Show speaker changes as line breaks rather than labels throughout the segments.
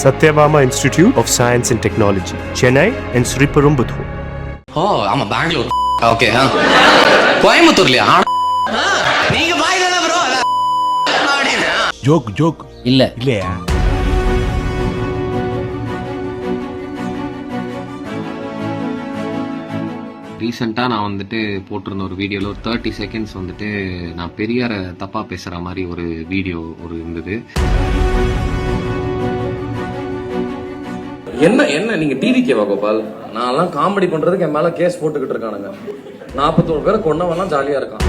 Satyabama Institute of Science and Technology, Chennai and Sriperumbudur.
Oh, I'm a Bangalore. Okay, huh? கோயம்புத்தூர்லயா? நீங்க பாய் தானே bro?
Joke இல்லையா?
ரீசெண்டாக நான் வந்துட்டு போட்டிருந்த ஒரு வீடியோவில் ஒரு 30 செகண்ட்ஸ் வந்துட்டு நான் பெரியாரை தப்பாக பேசுகிற மாதிரி ஒரு வீடியோ இருந்தது.
என்ன நீங்க டிவிக்கேவா கோபால்? நான் எல்லாம் காமெடி பண்றதுக்கு என் மேல கேஸ் போட்டுக்கிட்டு இருக்கானுங்க. 41 பேரை கொன்னவெல்லாம் ஜாலியா இருக்கான்.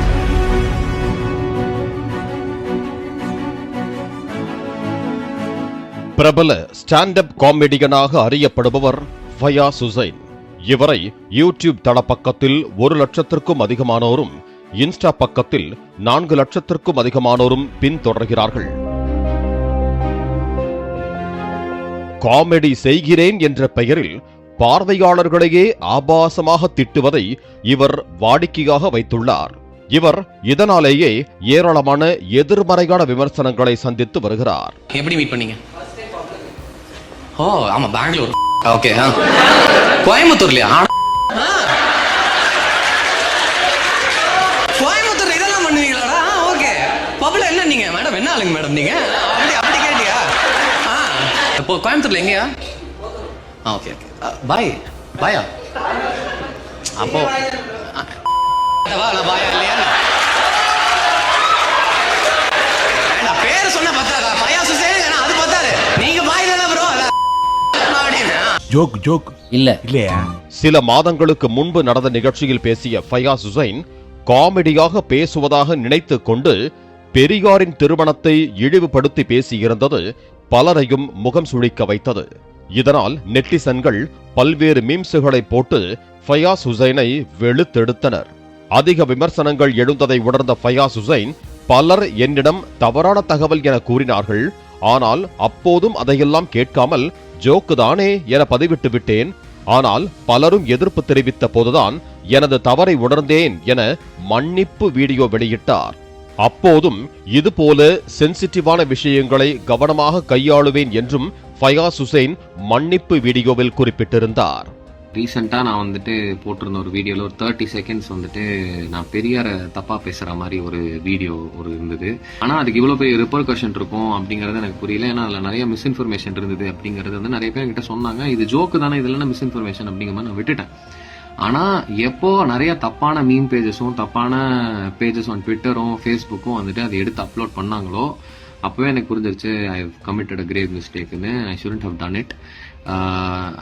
பிரபல ஸ்டாண்ட் அப் காமெடியனாக அறியப்படுபவர் ஃபயாஸ் ஹுசைன். இவரை யூடியூப் தளப்பக்கத்தில் 1 லட்சத்திற்கும் அதிகமானோரும், இன்ஸ்டா பக்கத்தில் 4 லட்சத்திற்கும் அதிகமானோரும் பின்தொடர்கிறார்கள். காமெடி செய்கிறேன் என்ற பெயரில் பார்வையாளர்களையே ஆபாசமாக திட்டுவதை இவர் வாடிக்கையாக வைத்துள்ளார். இவர் இதனாலேயே ஏராளமான எதிர்மறையான விமர்சனங்களை சந்தித்து வருகிறார்.
எப்படி மீட் பண்ணீங்க? ஓ, ஆமா பெங்களூர். ஓகே, கோயம்புத்தூர்லயா? கோயம்புத்தூர் இதெல்லாம் பண்ணுவீங்களாடா? ஓகே. பப்ல என்ன நீங்க மேடம், என்ன ஆளுங்க மேடம் நீங்க? அப்படி கேட்டியா? இப்போ கோயம்புத்தூர்ல எங்கயா? ஓகே பாயா அப்போ பாயா இல்லையா? பேர் சொன்ன பத்தாதா? பையா சுசேன் அது பத்தாது. நீங்க பாய் தானே ப்ரோ?
ஜோக் இல்லையா?
சில மாதங்களுக்கு முன்பு நடந்த நிகழ்ச்சியில் பேசிய ஃபயாஸ் ஹுசைன் காமெடியாக பேசுவதாக நினைத்துக் கொண்டு பெரியாரின் திருமணத்தை இழிவுபடுத்தி பேசியிருந்தது பலரையும் முகம் சுழிக்க வைத்தது. இதனால் நெட்டிசன்கள் பல்வேறு மீம்ஸுகளை போட்டு ஃபயாஸ் ஹுசைனை வெளுத்தெடுத்தனர். அதிக விமர்சனங்கள் எழுந்ததை உணர்ந்த ஃபயாஸ் ஹுசைன் பலர் என்னிடம் தவறான தகவல் என கூறினார்கள். ஆனால் அப்போதும் அதையெல்லாம் கேட்காமல் ஜோக்கு தானே என பதிவிட்டு விட்டேன். ஆனால் பலரும் எதிர்ப்பு தெரிவித்த போதுதான் எனது தவறை உணர்ந்தேன் என மன்னிப்பு வீடியோ வெளியிட்டார். அப்போதும் இதுபோல சென்சிட்டிவான விஷயங்களை கவனமாக கையாளுவேன் என்றும் ஃபயாஸ் ஹுசைன் மன்னிப்பு வீடியோவில் குறிப்பிட்டிருந்தார்.
ரீசெண்டாக நான் வந்துட்டு போட்டிருந்த ஒரு வீடியோவில் ஒரு 30 செகண்ட்ஸ் வந்துட்டு நான் பெரியாரை தப்பாக பேசுகிற மாதிரி ஒரு வீடியோ இருந்தது. ஆனால் அதுக்கு இவ்வளோ பெரிய ரிப்பர்கஷன் இருக்கும் அப்படிங்கிறது எனக்கு புரியல. ஏன்னா அதில் நிறைய மிஸ்இன்ஃபர்மேஷன் இருந்தது அப்படிங்கிறது வந்து நிறைய பேர் என்கிட்ட சொன்னாங்க. இது ஜோக்கு தானே, இதெல்லாம் மிஸ்இன்ஃபர்மேஷன் அப்படிங்கிற மாதிரி நான் விட்டுட்டேன். ஆனால் எப்போ நிறைய தப்பான மீம் பேஜஸும் தப்பான பேஜஸ் ஆன் ட்விட்டரும் ஃபேஸ்புக்கும் வந்துட்டு அதை எடுத்து அப்லோட் பண்ணாங்களோ அப்போவே எனக்கு புரிஞ்சிருச்சு I have committed a grave மிஸ்டேக்னு. I shouldn't have done it.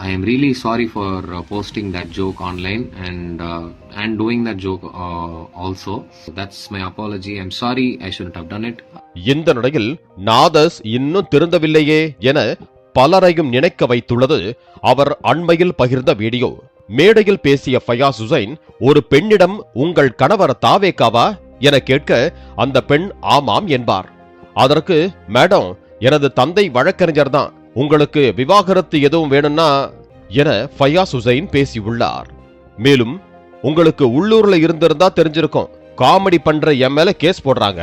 I am really sorry for posting that joke online and doing that joke also. That's my apology. I'm sorry. I shouldn't have done it.
இந்த நிலையில் நாதஸ் இன்னும் திருந்தவில்லையே என பலரையும் நினைக்க வைத்துள்ளது அவர் அண்மையில் பகிர்ந்த வீடியோ. மேடையில் பேசிய ஃபயாஸ் ஹுசைன் ஒரு பெண்ணிடம் உங்கள் கணவர் தாவேக்காவா என கேட்க அந்த பெண் ஆமாம் என்பார். அதற்கு மேடம், எனது தந்தை வழக்கறிஞர் தான், உங்களுக்கு விவாகரத்து எதுவும் வேணும்னா என ஃபயாஸ் ஹுசைன் பேசியுள்ளார். மேலும் உங்களுக்கு உள்ளூர்ல இருந்திருந்தா தெரிஞ்சிருக்கும், காமெடி பண்ற என் மேல கேஸ் போடுறாங்க,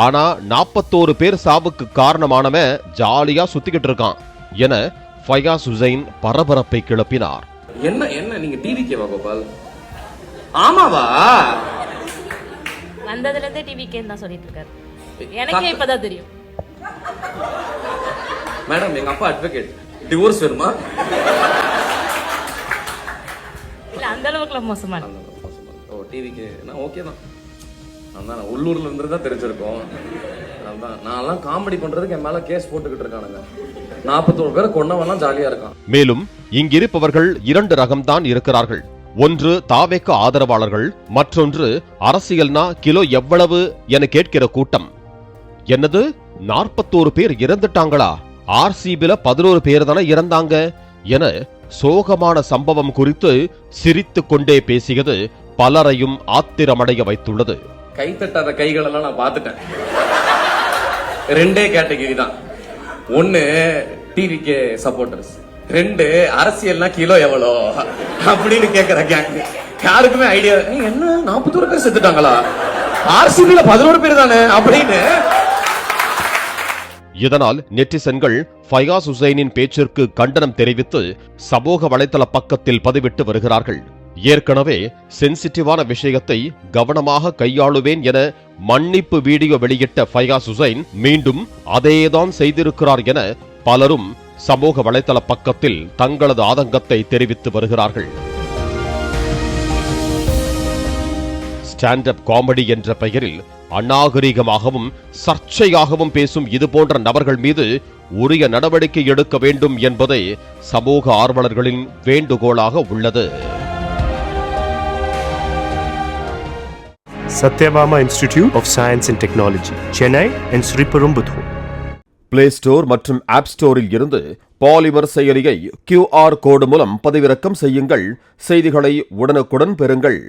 ஆனா 41 பேர் சாவுக்கு காரணமானவன் ஜாலியா சுத்திக்கிட்டு இருக்கான் என ஃபயாஸ் ஹுசைன் பரபரப்பை கிளப்பினார்.
என்ன நீங்க டிவிக்கேவா கோபால்? ஆமாவா?
வந்ததுல இருந்து டிவிக்கே தான் சொல்லிட்டு இருக்காரு. எனக்கே இப்பதான் தெரியும்.
மேடம், எங்க அப்பா அட்வொகேட். டிவோர்ஸ் வேணுமா?
இல்ல, அந்த அளவுக்கு மோசமா
ஓ, டிவிக்கு நான் ஓகே தான். அதான் உள்ளூர்ல இருந்து தான் தெரிஞ்சிருக்கோம். அதான் நான் எல்லாம் காமெடி பண்றதுக்கு என் மேல கேஸ் போட்டுக்கிட்டு இருக்கானுங்க. 41 பேரை கொன்னவெல்லாம் ஜாலியா இருக்கான்.
மேலும் இங்கிருப்பவர்கள் 2 ரகம்தான் இருக்கிறார்கள். ஒன்று தாவேக்க ஆதரவாளர்கள், மற்றொன்று அரசியல்னா கிலோ எவ்வளவு என கேட்கிற கூட்டம். என்னது, 41 பேர் இறந்துட்டாங்களா? ஆர்சிபில 11 பேர் தானே இறந்தாங்க என சோகமான சம்பவம் குறித்து சிரித்துக் கொண்டே பேசியது பலரையும் ஆத்திரமடைய வைத்துள்ளது.
கை தட்டாத கைகள் எல்லாம் நான் பார்த்துட்டேன். 2 கேட்டகரி தான். 1 டிவிக்கு சப்போர்ட்டர்ஸ், 2 அரசியல்னா கிலோ எவ்வளோ அப்படின்னு கேட்கிற கேங். யாருக்குமே ஐடியா என்ன 41 பேர் செத்துட்டாங்களா? ஆர்சிபில 11 பேர் தானே அப்படின்னு.
இதனால் நெட்டிசன்கள் ஃபயாஸ் ஹுசைனின் பேச்சிற்கு கண்டனம் தெரிவித்து சமூக வலைதள பக்கத்தில் பதிவிட்டு வருகிறார்கள். ஏற்கனவே சென்சிட்டிவான விஷயத்தை கவனமாக கையாளுவேன் என மன்னிப்பு வீடியோ வெளியிட்ட ஃபயாஸ் ஹுசைன் மீண்டும் அதேதான் செய்திருக்கிறார் என பலரும் சமூக வலைதள பக்கத்தில் தங்களது ஆதங்கத்தை தெரிவித்து வருகிறார்கள். ஸ்டாண்ட் அப் காமெடி என்ற பெயரில் அநாகரிகமாகவும் சர்ச்சையாகவும் பேசும் இதுபோன்ற நபர்கள் மீது உரிய நடவடிக்கை எடுக்க வேண்டும் என்பதே சமூக ஆர்வலர்களின் வேண்டுகோளாக உள்ளது.
Satyabama Institute of Science and Technology, Chennai and Sriperumbudur.
Play store மற்றும் ஆப் ஸ்டோரில் இருந்து பாலிமர் செயலியை QR கோடு மூலம் பதிவிறக்கம் செய்யுங்கள். செய்திகளை உடனுக்குடன் பெறுங்கள்.